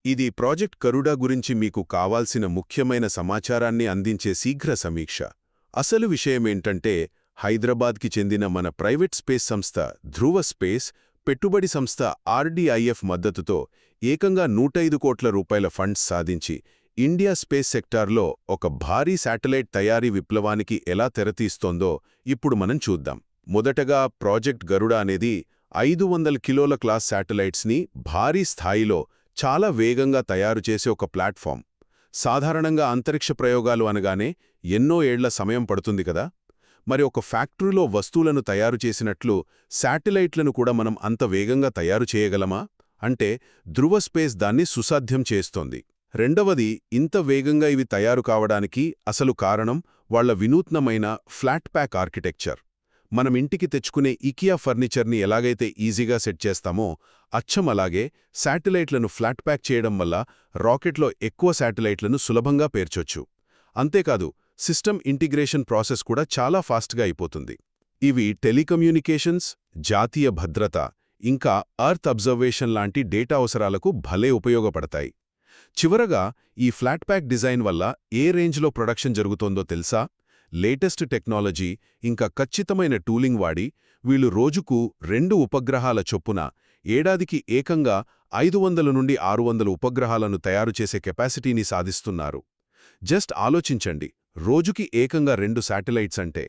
ఇది ప్రాజెక్ట్ గరుడ గురించి మీకు కావాల్సిన ముఖ్యమైన సమాచారాన్ని అందించే శీఘ్ర సమీక్ష. అసలు విషయమేంటంటే, హైదరాబాద్కి చెందిన మన ప్రైవేట్ స్పేస్ సంస్థ ధ్రువ స్పేస్, పెట్టుబడి సంస్థ ఆర్డీఐఎఫ్ మద్దతుతో ఏకంగా 105 కోట్ల రూపాయల ఫండ్స్ సాధించి ఇండియా స్పేస్ సెక్టార్లో ఒక భారీ శాటిలైట్ తయారీ విప్లవానికి ఎలా తెరతీస్తోందో ఇప్పుడు మనం చూద్దాం. మొదటగా ప్రాజెక్ట్ గరుడ అనేది 500 కిలోల క్లాస్ శాటిలైట్స్ని భారీ స్థాయిలో చాలా వేగంగా తయారు చేసే ఒక ప్లాట్ఫామ్. సాధారణంగా అంతరిక్ష ప్రయోగాలు అనగానే ఎన్నో ఏళ్ల సమయం పడుతుంది కదా. మరి ఒక ఫ్యాక్టరీలో వస్తువులను తయారు చేసినట్లు శాటిలైట్లను కూడా మనం అంత వేగంగా తయారు చేయగలమా అంటే ధ్రువ స్పేస్ దాన్ని సుసాధ్యం చేస్తోంది. రెండవది, ఇంత వేగంగా ఇవి తయారు కావడానికి అసలు కారణం వాళ్ల వినూత్నమైన ఫ్లాట్ ప్యాక్ ఆర్కిటెక్చర్. మనం ఇంటికి తెచ్చుకునే ఇకియా ఫర్నిచర్ని ఎలాగైతే ఈజీగా సెట్ చేస్తామో అచ్చం అలాగే శాటిలైట్లను ఫ్లాట్ ప్యాక్ చేయడం వల్ల రాకెట్లో ఎక్కువ శాటిలైట్లను సులభంగా పేర్చొచ్చు. అంతేకాదు, సిస్టమ్ ఇంటిగ్రేషన్ ప్రాసెస్ కూడా చాలా ఫాస్ట్గా అయిపోతుంది. ఇవి టెలికమ్యూనికేషన్స్, జాతీయ భద్రత, ఇంకా అర్త్ అబ్జర్వేషన్ లాంటి డేటా అవసరాలకు భలే ఉపయోగపడతాయి. చివరగా, ఈ ఫ్లాట్ ప్యాక్ డిజైన్ వల్ల ఏ రేంజ్లో ప్రొడక్షన్ జరుగుతోందో తెలుసా? లేటెస్ట్ టెక్నాలజీ ఇంకా ఖచ్చితమైన టూలింగ్ వాడి వీళ్లు రోజుకు 2 ఉపగ్రహాల చొప్పున ఏడాదికి ఏకంగా 500 నుండి 600 ఉపగ్రహాలను తయారు చేసే కెపాసిటీని సాధిస్తున్నారు. జస్ట్ ఆలోచించండి, రోజుకి ఏకంగా 2 శాటిలైట్స్ అంటే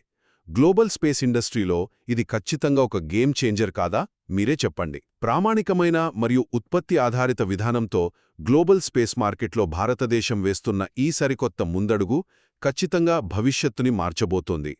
గ్లోబల్ స్పేస్ ఇండస్ట్రీలో ఇది ఖచ్చితంగా ఒక గేమ్ చేంజర్ కాదా? మీరే చెప్పండి. ప్రామాణికమైన మరియు ఉత్పత్తి ఆధారిత విధానంతో గ్లోబల్ స్పేస్ మార్కెట్లో భారతదేశం వేస్తున్న ఈ సరికొత్త ముందడుగు ఖచ్చితంగా భవిష్యత్తుని మార్చబోతోంది.